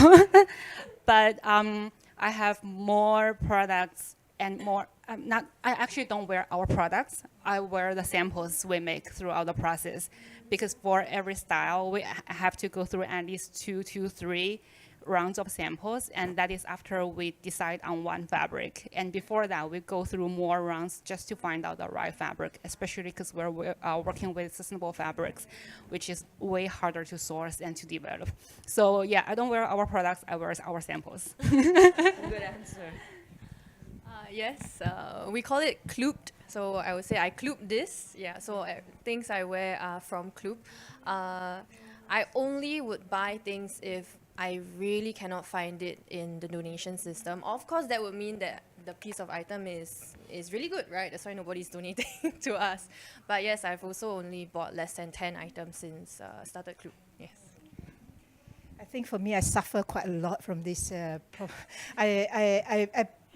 but I have more products and more. I actually don't wear our products. I wear the samples we make throughout the process, because for every style we have to go through at least 2 to 3 rounds of samples, and that is after we decide on one fabric. And before that, we go through more rounds just to find out the right fabric, especially because we're working with sustainable fabrics, which is way harder to source and to develop. So yeah, I don't wear our products, I wear our samples. Good answer. Yes, we call it Clooped. So I would say I Cloop this. Yeah, so things I wear are from Cloop. I only would buy things if I really cannot find it in the donation system. Of course, that would mean that the piece of item is really good, right? That's why nobody's donating to us. But yes, I've also only bought less than 10 items since started Cloop. Yes. I think for me, I suffer quite a lot from this.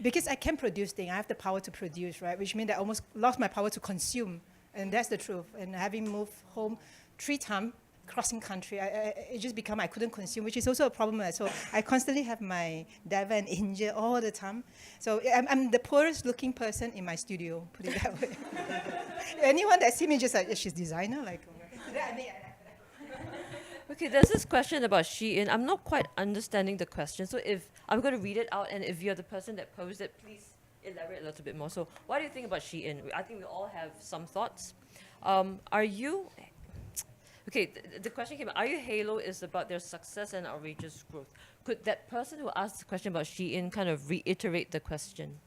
Because I can produce things, I have the power to produce, right? Which means I almost lost my power to consume, and that's the truth. And having moved home 3 times, crossing country, it just become I couldn't consume, which is also a problem. So I constantly have my diver and injure all the time. So I'm the poorest looking person in my studio, put it that way. Anyone that see me just like, she's designer, like. Okay, there's this question about Shein. I'm not quite understanding the question. So if I'm going to read it out, and if you're the person that posed it, please elaborate a little bit more. So what do you think about Shein? I think we all have some thoughts. Are you... Okay, the question came, are you Halo is about their success and outrageous growth? Could that person who asked the question about Shein kind of reiterate the question?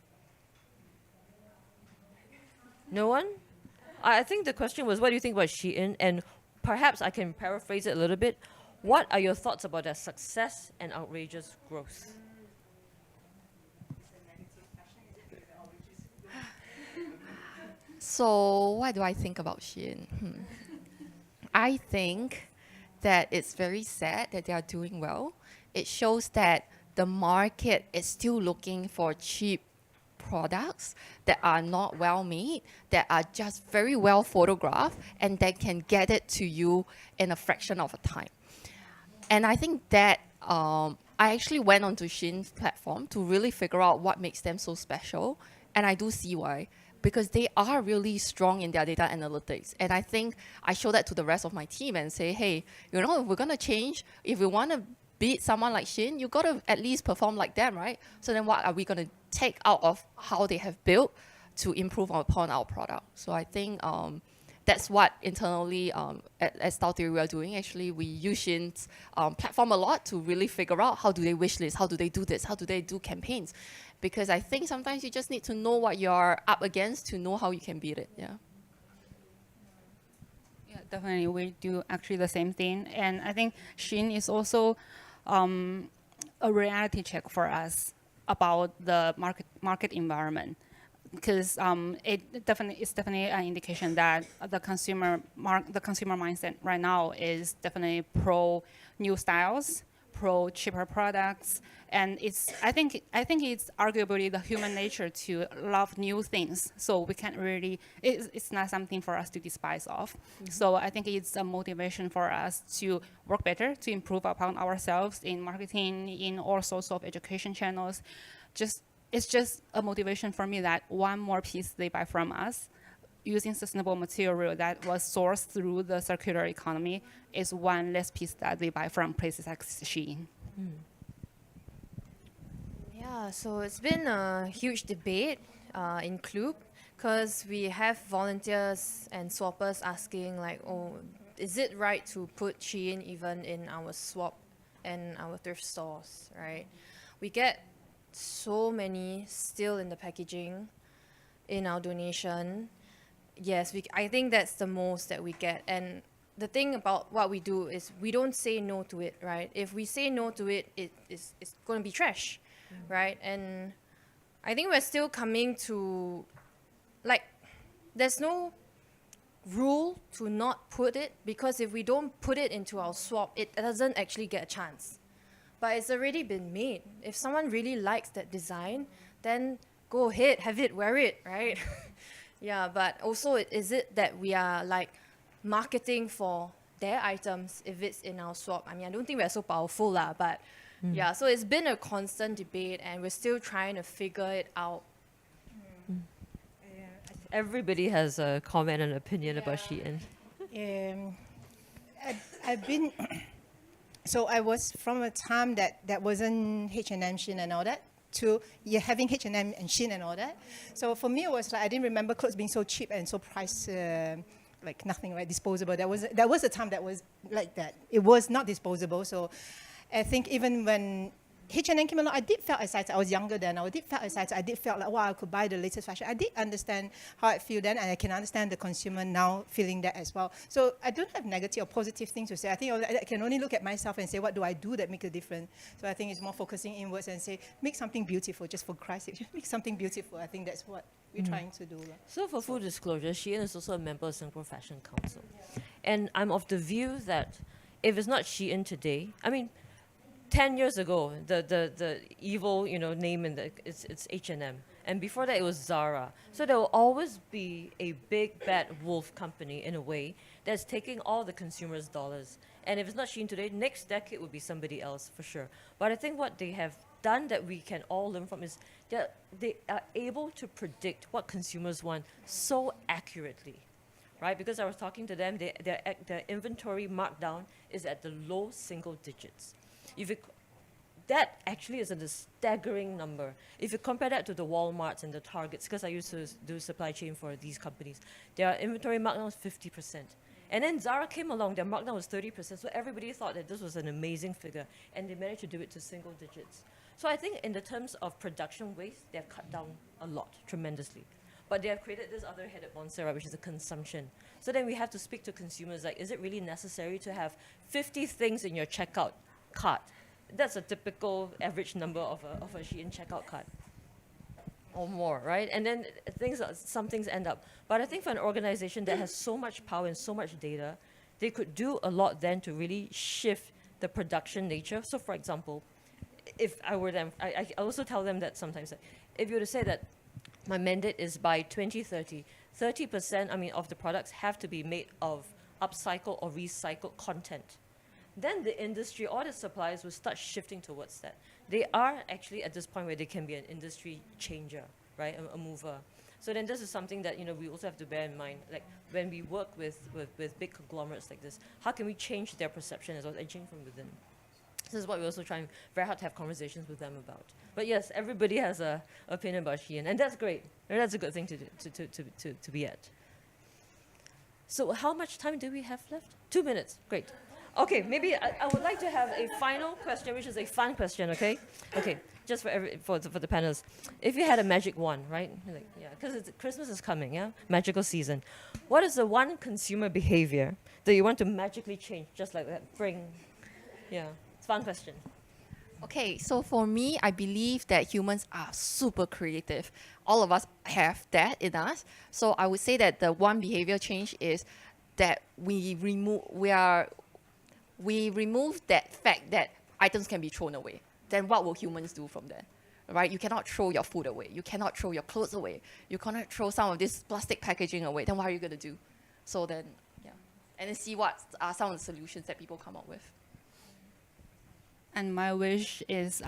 No one? I think the question was, what do you think about Shein? And perhaps I can paraphrase it a little bit. What are your thoughts about their success and outrageous growth? So what do I think about Shein? I think that it's very sad that they are doing well. It shows that the market is still looking for cheap products that are not well made, that are just very well photographed, and that can get it to you in a fraction of a time. And I think that I actually went onto Shein's platform to really figure out what makes them so special, and I do see why. Because they are really strong in their data analytics. And I think I show that to the rest of my team and say, hey, if we're going to change, if we want to beat someone like Shein, you got to at least perform like them, right? So then what are we going to take out of how they have built to improve upon our product? So I think that's what internally at Style Theory we are doing. Actually, we use Shein's platform a lot to really figure out how do they wish list, how do they do this, how do they do campaigns. Because I think sometimes you just need to know what you're up against to know how you can beat it. Yeah. Yeah, definitely. We do actually the same thing. And I think Shein is also a reality check for us about the market environment. Because it's definitely an indication that the consumer mindset right now is definitely pro new styles, pro cheaper products, and I think it's arguably the human nature to love new things. So we can't really, it's not something for us to despise of. Mm-hmm. So I think it's a motivation for us to work better, to improve upon ourselves in marketing, in all sorts of education channels. It's just a motivation for me that one more piece they buy from us using sustainable material that was sourced through the circular economy is one less piece that they buy from places like Shein. Yeah, so it's been a huge debate in Cloop, because we have volunteers and swappers asking like, oh, is it right to put Shein even in our swap and our thrift stores, right? We get so many still in the packaging in our donation. Yes, I think that's the most that we get. And the thing about what we do is we don't say no to it, right? If we say no to it, it's going to be trash, right? And I think we're still coming to, like, there's no rule to not put it, because if we don't put it into our swap, it doesn't actually get a chance. But it's already been made. If someone really likes that design, then go ahead, have it, wear it, right? Yeah, but also is it that we are like marketing for their items if it's in our swap? I mean, I don't think we're so powerful lah, but yeah, so it's been a constant debate and we're still trying to figure it out. Everybody has a comment and opinion about Shein. I've been, so I was from a time that wasn't H&M, Shein and all that, to having H&M and Shein and all that. So for me, it was like, I didn't remember clothes being so cheap and so priced, like nothing, right, disposable. There was a time that was like that. It was not disposable. So I think even when H&M came along, I did feel excited. I was younger then. I did feel excited. I did feel like, wow, I could buy the latest fashion. I did understand how I feel then, and I can understand the consumer now feeling that as well. So I don't have negative or positive things to say. I think I can only look at myself and say, what do I do that make a difference? So I think it's more focusing inwards and say, make something beautiful, just for Christ's sake. Just make something beautiful. I think that's what we're trying to do. So for full disclosure, Shein is also a member of Singapore Fashion Council. And I'm of the view that if it's not Shein today, I mean, 10 years ago, the evil, name in it's H&M, and before that it was Zara. So there will always be a big bad wolf company in a way that's taking all the consumers' dollars. And if it's not Shein today, next decade will be somebody else for sure. But I think what they have done that we can all learn from is that they are able to predict what consumers want so accurately, right? Because I was talking to them, their inventory markdown is at the low single digits. That actually is a staggering number. If you compare that to the Walmarts and the Targets, because I used to do supply chain for these companies, their inventory markdown was 50%. And then Zara came along, their markdown was 30%, so everybody thought that this was an amazing figure, and they managed to do it to single digits. So I think in the terms of production waste, they've cut down a lot, tremendously. But they have created this other headed monster, which is a consumption. So then we have to speak to consumers, like, is it really necessary to have 50 things in your checkout cart? That's a typical average number of a Shein checkout cart or more, right? And then some things end up. But I think for an organization that has so much power and so much data, they could do a lot then to really shift the production nature. So for example, if I were them, I also tell them that sometimes, like, if you were to say that my mandate is by 2030, 30% of the products have to be made of upcycled or recycled content. Then the industry or the suppliers will start shifting towards that. They are actually at this point where they can be an industry changer, right, a mover. So then this is something that we also have to bear in mind. Like when we work with big conglomerates like this, how can we change their perception as well and change from within? This is what we're also trying very hard to have conversations with them about. But yes, everybody has an opinion about Shein, and that's great. And that's a good thing to be at. So how much time do we have left? 2 minutes. Great. Okay, maybe I would like to have a final question, which is a fun question, okay? Okay, just for the panelists. If you had a magic wand, right? Because Christmas is coming, yeah? Magical season. What is the one consumer behavior that you want to magically change, just like that? It's a fun question. Okay, so for me, I believe that humans are super creative. All of us have that in us. So I would say that the one behavior change is that we remove that fact that items can be thrown away. Then what will humans do from there? Right? You cannot throw your food away. You cannot throw your clothes away. You cannot throw some of this plastic packaging away. Then what are you going to do? So then, and then see what are some of the solutions that people come up with. And my wish is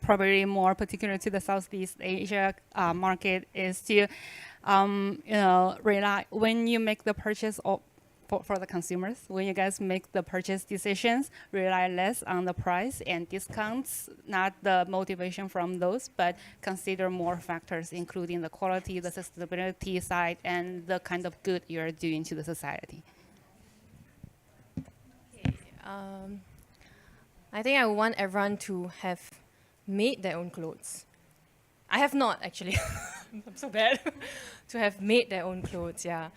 probably more particular to the Southeast Asia market is to, rely when you make the purchase for the consumers. When you guys make the purchase decisions, rely less on the price and discounts, not the motivation from those, but consider more factors, including the quality, the sustainability side, and the kind of good you're doing to the society. I think I want everyone to have made their own clothes. I have not, actually. I'm so bad. To have made their own clothes, yeah.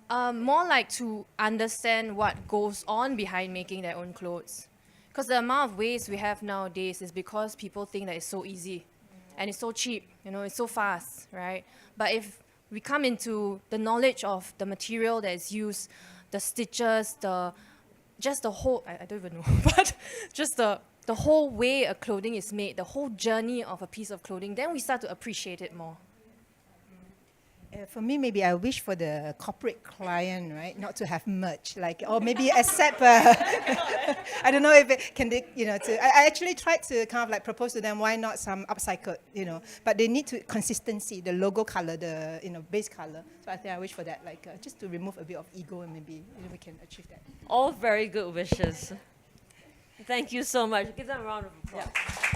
More like to understand what goes on behind making their own clothes. Because the amount of waste we have nowadays is because people think that it's so easy and it's so cheap, you know, it's so fast, right? But if we come into the knowledge of the material that is used, the stitches, just the whole, I don't even know, but just the whole way a clothing is made, the whole journey of a piece of clothing, then we start to appreciate it more. For me, maybe I wish for the corporate client, right, not to have much, like, or maybe accept. I don't know if it can, you know. I actually tried to kind of like propose to them why not some upcycled, you know, but they need to consistency, the logo color, the base color. So I think I wish for that, like just to remove a bit of ego, and maybe we can achieve that. All very good wishes. Thank you so much. Give them a round of applause. Yeah.